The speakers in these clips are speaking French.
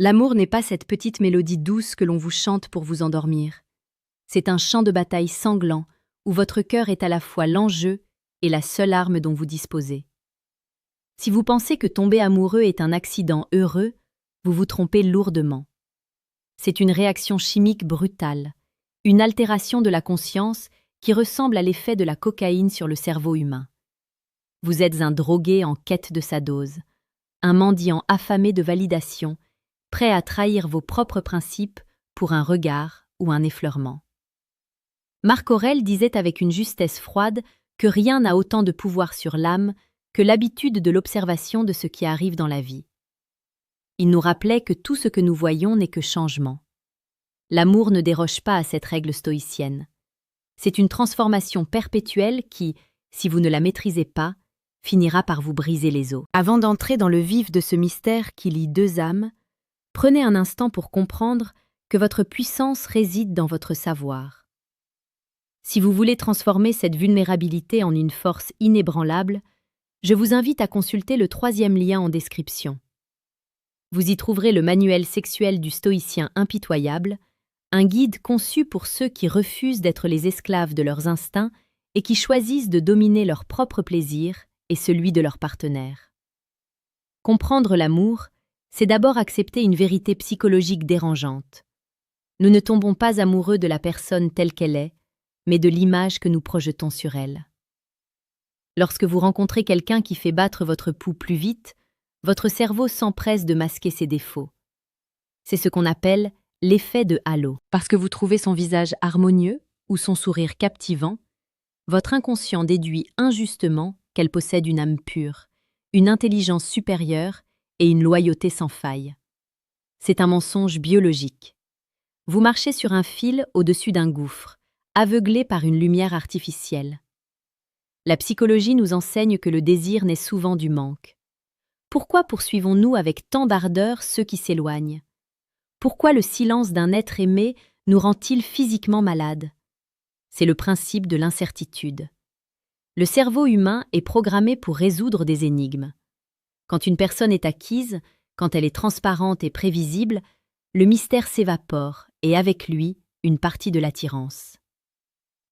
L'amour n'est pas cette petite mélodie douce que l'on vous chante pour vous endormir. C'est un champ de bataille sanglant où votre cœur est à la fois l'enjeu et la seule arme dont vous disposez. Si vous pensez que tomber amoureux est un accident heureux, vous vous trompez lourdement. C'est une réaction chimique brutale, une altération de la conscience qui ressemble à l'effet de la cocaïne sur le cerveau humain. Vous êtes un drogué en quête de sa dose, un mendiant affamé de validation, prêt à trahir vos propres principes pour un regard ou un effleurement. Marc Aurèle disait avec une justesse froide que rien n'a autant de pouvoir sur l'âme que l'habitude de l'observation de ce qui arrive dans la vie. Il nous rappelait que tout ce que nous voyons n'est que changement. L'amour ne déroge pas à cette règle stoïcienne. C'est une transformation perpétuelle qui, si vous ne la maîtrisez pas, finira par vous briser les os. Avant d'entrer dans le vif de ce mystère qui lie deux âmes, prenez un instant pour comprendre que votre puissance réside dans votre savoir. Si vous voulez transformer cette vulnérabilité en une force inébranlable, je vous invite à consulter le 3e lien en description. Vous y trouverez le manuel sexuel du stoïcien impitoyable, un guide conçu pour ceux qui refusent d'être les esclaves de leurs instincts et qui choisissent de dominer leur propre plaisir et celui de leur partenaire. Comprendre l'amour, c'est d'abord accepter une vérité psychologique dérangeante. Nous ne tombons pas amoureux de la personne telle qu'elle est, mais de l'image que nous projetons sur elle. Lorsque vous rencontrez quelqu'un qui fait battre votre pouls plus vite, votre cerveau s'empresse de masquer ses défauts. C'est ce qu'on appelle l'effet de halo. Parce que vous trouvez son visage harmonieux ou son sourire captivant, votre inconscient déduit injustement qu'elle possède une âme pure, une intelligence supérieure et une loyauté sans faille. C'est un mensonge biologique. Vous marchez sur un fil au-dessus d'un gouffre, aveuglé par une lumière artificielle. La psychologie nous enseigne que le désir naît souvent du manque. Pourquoi poursuivons-nous avec tant d'ardeur ceux qui s'éloignent? Pourquoi le silence d'un être aimé nous rend-il physiquement malades? C'est le principe de l'incertitude. Le cerveau humain est programmé pour résoudre des énigmes. Quand une personne est acquise, quand elle est transparente et prévisible, le mystère s'évapore et avec lui, une partie de l'attirance.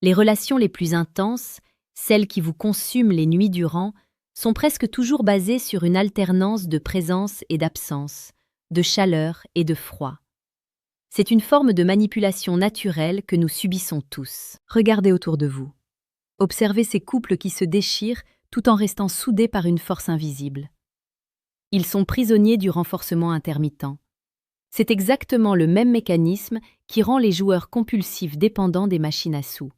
Les relations les plus intenses, celles qui vous consument les nuits durant, sont presque toujours basées sur une alternance de présence et d'absence, de chaleur et de froid. C'est une forme de manipulation naturelle que nous subissons tous. Regardez autour de vous. Observez ces couples qui se déchirent tout en restant soudés par une force invisible. Ils sont prisonniers du renforcement intermittent. C'est exactement le même mécanisme qui rend les joueurs compulsifs dépendants des machines à sous.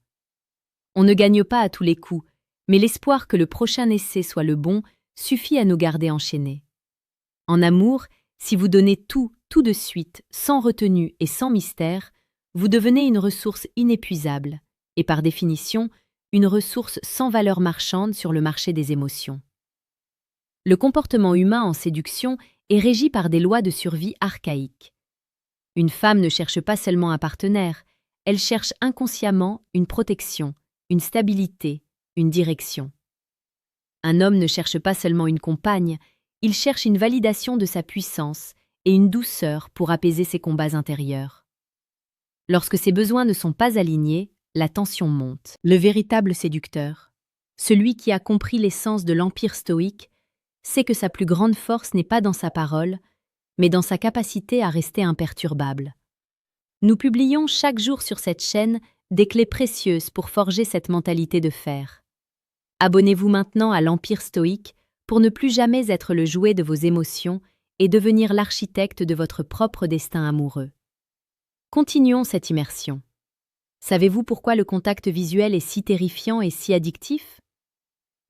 On ne gagne pas à tous les coups, mais l'espoir que le prochain essai soit le bon suffit à nous garder enchaînés. En amour, si vous donnez tout de suite, sans retenue et sans mystère, vous devenez une ressource inépuisable et par définition, une ressource sans valeur marchande sur le marché des émotions. Le comportement humain en séduction est régi par des lois de survie archaïques. Une femme ne cherche pas seulement un partenaire, elle cherche inconsciemment une protection, une stabilité, une direction. Un homme ne cherche pas seulement une compagne, il cherche une validation de sa puissance et une douceur pour apaiser ses combats intérieurs. Lorsque ces besoins ne sont pas alignés, la tension monte. Le véritable séducteur, celui qui a compris l'essence de l'empire stoïque, sait que sa plus grande force n'est pas dans sa parole, mais dans sa capacité à rester imperturbable. Nous publions chaque jour sur cette chaîne des clés précieuses pour forger cette mentalité de fer. Abonnez-vous maintenant à l'Empire stoïque pour ne plus jamais être le jouet de vos émotions et devenir l'architecte de votre propre destin amoureux. Continuons cette immersion. Savez-vous pourquoi le contact visuel est si terrifiant et si addictif?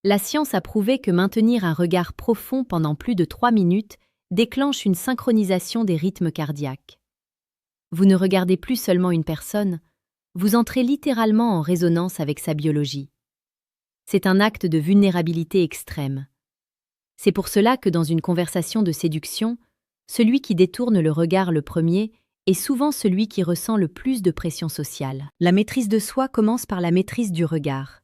La science a prouvé que maintenir un regard profond pendant plus de 3 minutes déclenche une synchronisation des rythmes cardiaques. Vous ne regardez plus seulement une personne, vous entrez littéralement en résonance avec sa biologie. C'est un acte de vulnérabilité extrême. C'est pour cela que dans une conversation de séduction, celui qui détourne le regard le premier est souvent celui qui ressent le plus de pression sociale. La maîtrise de soi commence par la maîtrise du regard.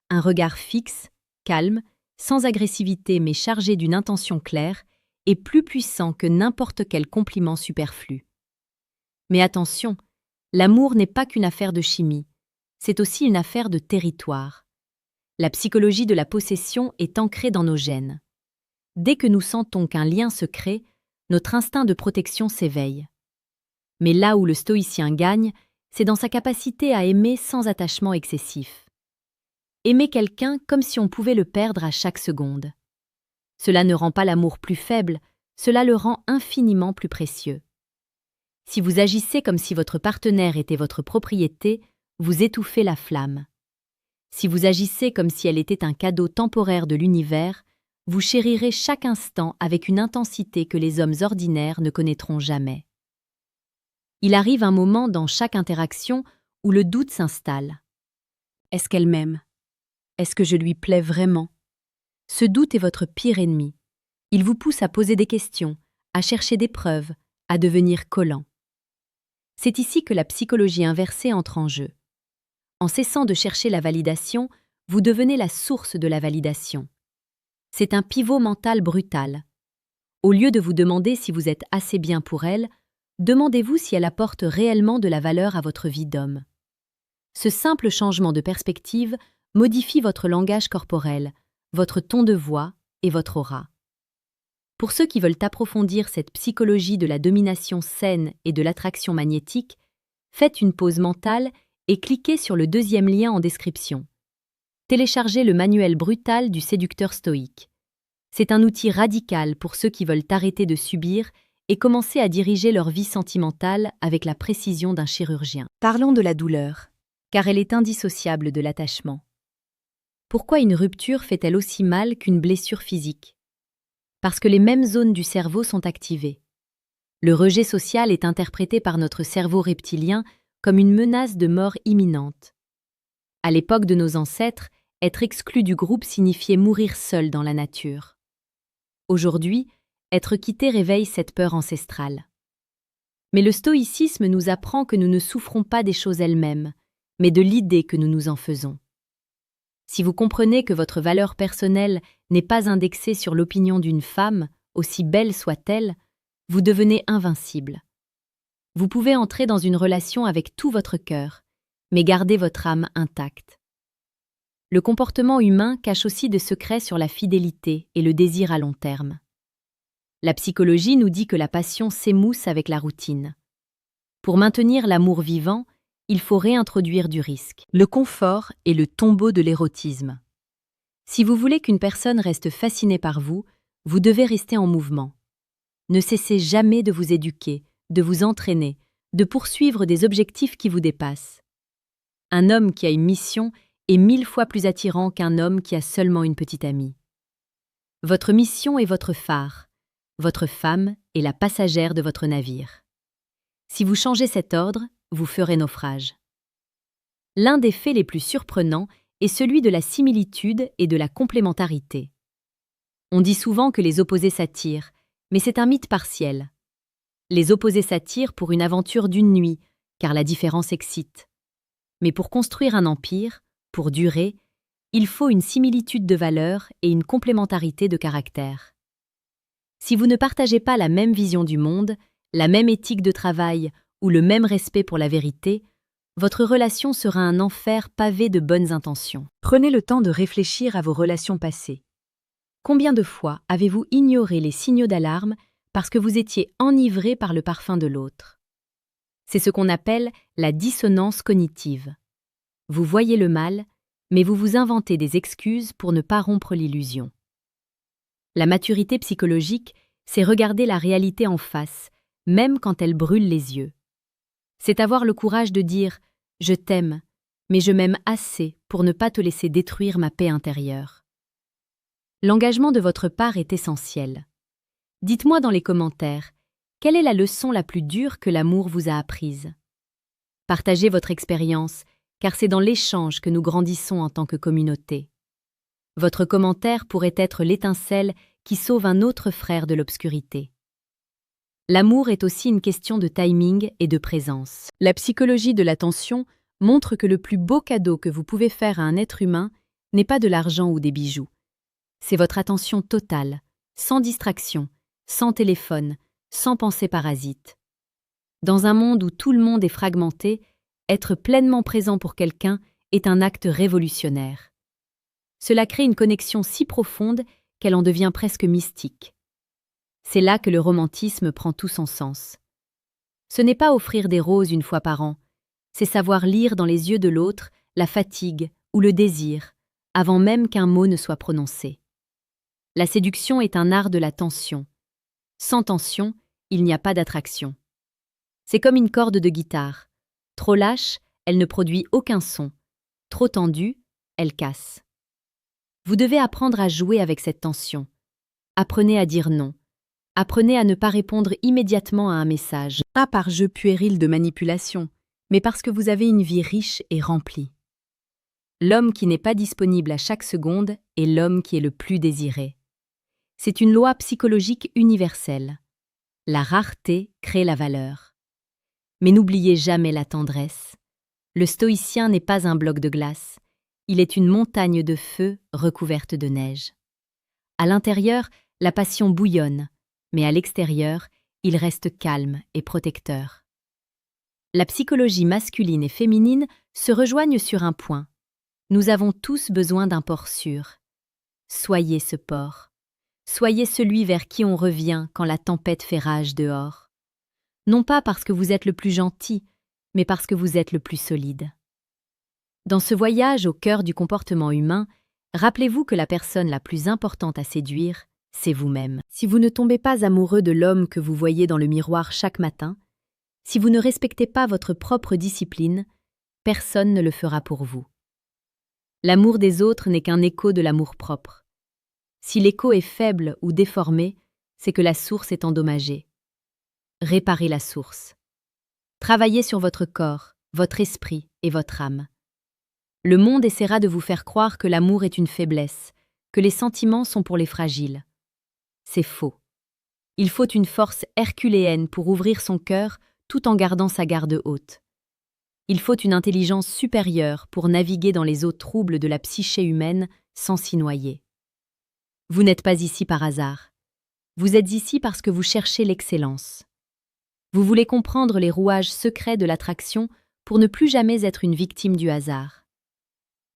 Un regard fixe, calme, sans agressivité mais chargé d'une intention claire, et plus puissant que n'importe quel compliment superflu. Mais attention, l'amour n'est pas qu'une affaire de chimie, c'est aussi une affaire de territoire. La psychologie de la possession est ancrée dans nos gènes. Dès que nous sentons qu'un lien se crée, notre instinct de protection s'éveille. Mais là où le stoïcien gagne, c'est dans sa capacité à aimer sans attachement excessif. Aimer quelqu'un comme si on pouvait le perdre à chaque seconde. Cela ne rend pas l'amour plus faible, cela le rend infiniment plus précieux. Si vous agissez comme si votre partenaire était votre propriété, vous étouffez la flamme. Si vous agissez comme si elle était un cadeau temporaire de l'univers, vous chérirez chaque instant avec une intensité que les hommes ordinaires ne connaîtront jamais. Il arrive un moment dans chaque interaction où le doute s'installe. Est-ce qu'elle m'aime? Est-ce que je lui plais vraiment? Ce doute est votre pire ennemi. Il vous pousse à poser des questions, à chercher des preuves, à devenir collant. C'est ici que la psychologie inversée entre en jeu. En cessant de chercher la validation, vous devenez la source de la validation. C'est un pivot mental brutal. Au lieu de vous demander si vous êtes assez bien pour elle, demandez-vous si elle apporte réellement de la valeur à votre vie d'homme. Ce simple changement de perspective modifie votre langage corporel, votre ton de voix et votre aura. Pour ceux qui veulent approfondir cette psychologie de la domination saine et de l'attraction magnétique, faites une pause mentale et cliquez sur le deuxième lien en description. Téléchargez le manuel brutal du séducteur stoïque. C'est un outil radical pour ceux qui veulent arrêter de subir et commencer à diriger leur vie sentimentale avec la précision d'un chirurgien. Parlons de la douleur, car elle est indissociable de l'attachement. Pourquoi une rupture fait-elle aussi mal qu'une blessure physique? Parce que les mêmes zones du cerveau sont activées. Le rejet social est interprété par notre cerveau reptilien comme une menace de mort imminente. À l'époque de nos ancêtres, être exclu du groupe signifiait mourir seul dans la nature. Aujourd'hui, être quitté réveille cette peur ancestrale. Mais le stoïcisme nous apprend que nous ne souffrons pas des choses elles-mêmes, mais de l'idée que nous nous en faisons. Si vous comprenez que votre valeur personnelle n'est pas indexée sur l'opinion d'une femme, aussi belle soit-elle, vous devenez invincible. Vous pouvez entrer dans une relation avec tout votre cœur, mais garder votre âme intacte. Le comportement humain cache aussi des secrets sur la fidélité et le désir à long terme. La psychologie nous dit que la passion s'émousse avec la routine. Pour maintenir l'amour vivant, il faut réintroduire du risque. Le confort est le tombeau de l'érotisme. Si vous voulez qu'une personne reste fascinée par vous, vous devez rester en mouvement. Ne cessez jamais de vous éduquer, de vous entraîner, de poursuivre des objectifs qui vous dépassent. Un homme qui a une mission est 1000 fois plus attirant qu'un homme qui a seulement une petite amie. Votre mission est votre phare. Votre femme est la passagère de votre navire. Si vous changez cet ordre, vous ferez naufrage. L'un des faits les plus surprenants est celui de la similitude et de la complémentarité. On dit souvent que les opposés s'attirent, mais c'est un mythe partiel. Les opposés s'attirent pour une aventure d'une nuit, car la différence excite. Mais pour construire un empire, pour durer, il faut une similitude de valeurs et une complémentarité de caractère. Si vous ne partagez pas la même vision du monde, la même éthique de travail ou le même respect pour la vérité, votre relation sera un enfer pavé de bonnes intentions. Prenez le temps de réfléchir à vos relations passées. Combien de fois avez-vous ignoré les signaux d'alarme parce que vous étiez enivré par le parfum de l'autre? C'est ce qu'on appelle la dissonance cognitive. Vous voyez le mal, mais vous vous inventez des excuses pour ne pas rompre l'illusion. La maturité psychologique, c'est regarder la réalité en face, même quand elle brûle les yeux. C'est avoir le courage de dire « Je t'aime, mais je m'aime assez pour ne pas te laisser détruire ma paix intérieure ». L'engagement de votre part est essentiel. Dites-moi dans les commentaires, quelle est la leçon la plus dure que l'amour vous a apprise? Partagez votre expérience, car c'est dans l'échange que nous grandissons en tant que communauté. Votre commentaire pourrait être l'étincelle qui sauve un autre frère de l'obscurité. L'amour est aussi une question de timing et de présence. La psychologie de l'attention montre que le plus beau cadeau que vous pouvez faire à un être humain n'est pas de l'argent ou des bijoux. C'est votre attention totale, sans distraction, sans téléphone, sans pensée parasite. Dans un monde où tout le monde est fragmenté, être pleinement présent pour quelqu'un est un acte révolutionnaire. Cela crée une connexion si profonde qu'elle en devient presque mystique. C'est là que le romantisme prend tout son sens. Ce n'est pas offrir des roses une fois par an, c'est savoir lire dans les yeux de l'autre la fatigue ou le désir, avant même qu'un mot ne soit prononcé. La séduction est un art de la tension. Sans tension, il n'y a pas d'attraction. C'est comme une corde de guitare. Trop lâche, elle ne produit aucun son. Trop tendue, elle casse. Vous devez apprendre à jouer avec cette tension. Apprenez à dire non. Apprenez à ne pas répondre immédiatement à un message, pas par jeu puéril de manipulation, mais parce que vous avez une vie riche et remplie. L'homme qui n'est pas disponible à chaque seconde est l'homme qui est le plus désiré. C'est une loi psychologique universelle. La rareté crée la valeur. Mais n'oubliez jamais la tendresse. Le stoïcien n'est pas un bloc de glace, il est une montagne de feu recouverte de neige. À l'intérieur, la passion bouillonne, mais à l'extérieur, il reste calme et protecteur. La psychologie masculine et féminine se rejoignent sur un point. Nous avons tous besoin d'un port sûr. Soyez ce port. Soyez celui vers qui on revient quand la tempête fait rage dehors. Non pas parce que vous êtes le plus gentil, mais parce que vous êtes le plus solide. Dans ce voyage au cœur du comportement humain, rappelez-vous que la personne la plus importante à séduire, c'est vous-même. Si vous ne tombez pas amoureux de l'homme que vous voyez dans le miroir chaque matin, si vous ne respectez pas votre propre discipline, personne ne le fera pour vous. L'amour des autres n'est qu'un écho de l'amour propre. Si l'écho est faible ou déformé, c'est que la source est endommagée. Réparez la source. Travaillez sur votre corps, votre esprit et votre âme. Le monde essaiera de vous faire croire que l'amour est une faiblesse, que les sentiments sont pour les fragiles. C'est faux. Il faut une force herculéenne pour ouvrir son cœur tout en gardant sa garde haute. Il faut une intelligence supérieure pour naviguer dans les eaux troubles de la psyché humaine sans s'y noyer. Vous n'êtes pas ici par hasard. Vous êtes ici parce que vous cherchez l'excellence. Vous voulez comprendre les rouages secrets de l'attraction pour ne plus jamais être une victime du hasard.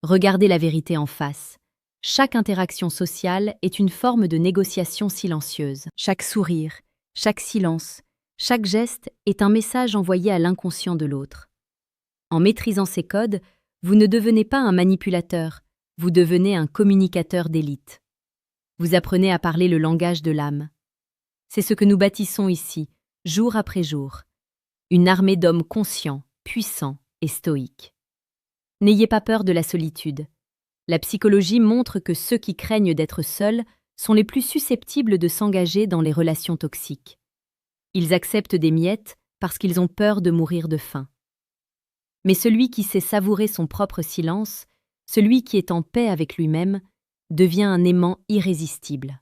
Regardez la vérité en face. Chaque interaction sociale est une forme de négociation silencieuse. Chaque sourire, chaque silence, chaque geste est un message envoyé à l'inconscient de l'autre. En maîtrisant ces codes, vous ne devenez pas un manipulateur, vous devenez un communicateur d'élite. Vous apprenez à parler le langage de l'âme. C'est ce que nous bâtissons ici, jour après jour. Une armée d'hommes conscients, puissants et stoïques. N'ayez pas peur de la solitude. La psychologie montre que ceux qui craignent d'être seuls sont les plus susceptibles de s'engager dans les relations toxiques. Ils acceptent des miettes parce qu'ils ont peur de mourir de faim. Mais celui qui sait savourer son propre silence, celui qui est en paix avec lui-même, devient un aimant irrésistible.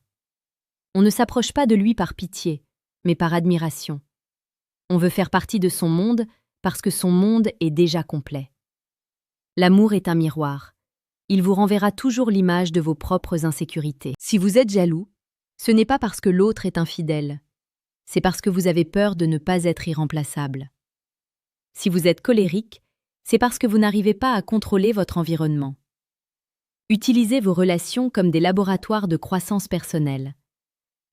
On ne s'approche pas de lui par pitié, mais par admiration. On veut faire partie de son monde parce que son monde est déjà complet. L'amour est un miroir. Il vous renverra toujours l'image de vos propres insécurités. Si vous êtes jaloux, ce n'est pas parce que l'autre est infidèle, c'est parce que vous avez peur de ne pas être irremplaçable. Si vous êtes colérique, c'est parce que vous n'arrivez pas à contrôler votre environnement. Utilisez vos relations comme des laboratoires de croissance personnelle.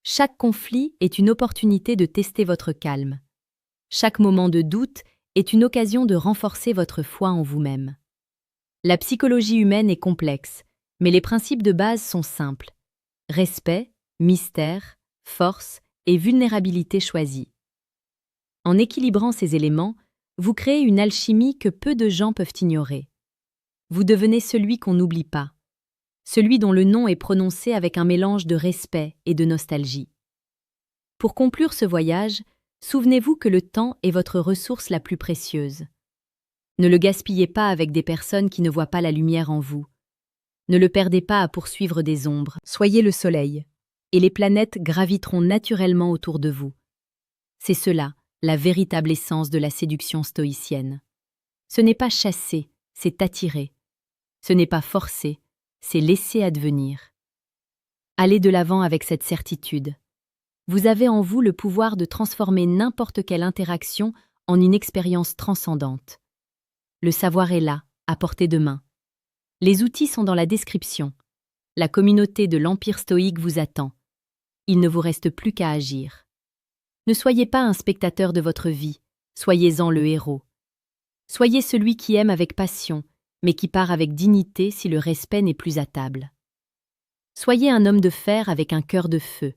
Chaque conflit est une opportunité de tester votre calme. Chaque moment de doute est une occasion de renforcer votre foi en vous-même. La psychologie humaine est complexe, mais les principes de base sont simples. Respect, mystère, force et vulnérabilité choisie. En équilibrant ces éléments, vous créez une alchimie que peu de gens peuvent ignorer. Vous devenez celui qu'on n'oublie pas, celui dont le nom est prononcé avec un mélange de respect et de nostalgie. Pour conclure ce voyage, souvenez-vous que le temps est votre ressource la plus précieuse. Ne le gaspillez pas avec des personnes qui ne voient pas la lumière en vous. Ne le perdez pas à poursuivre des ombres. Soyez le soleil, et les planètes graviteront naturellement autour de vous. C'est cela, la véritable essence de la séduction stoïcienne. Ce n'est pas chasser, c'est attirer. Ce n'est pas forcer, c'est laisser advenir. Allez de l'avant avec cette certitude. Vous avez en vous le pouvoir de transformer n'importe quelle interaction en une expérience transcendante. Le savoir est là, à portée de main. Les outils sont dans la description. La communauté de l'Empire stoïque vous attend. Il ne vous reste plus qu'à agir. Ne soyez pas un spectateur de votre vie, soyez-en le héros. Soyez celui qui aime avec passion, mais qui part avec dignité si le respect n'est plus à table. Soyez un homme de fer avec un cœur de feu.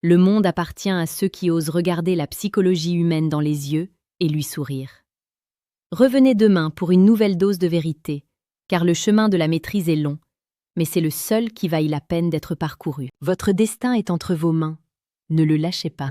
Le monde appartient à ceux qui osent regarder la psychologie humaine dans les yeux et lui sourire. Revenez demain pour une nouvelle dose de vérité, car le chemin de la maîtrise est long, mais c'est le seul qui vaille la peine d'être parcouru. Votre destin est entre vos mains. Ne le lâchez pas.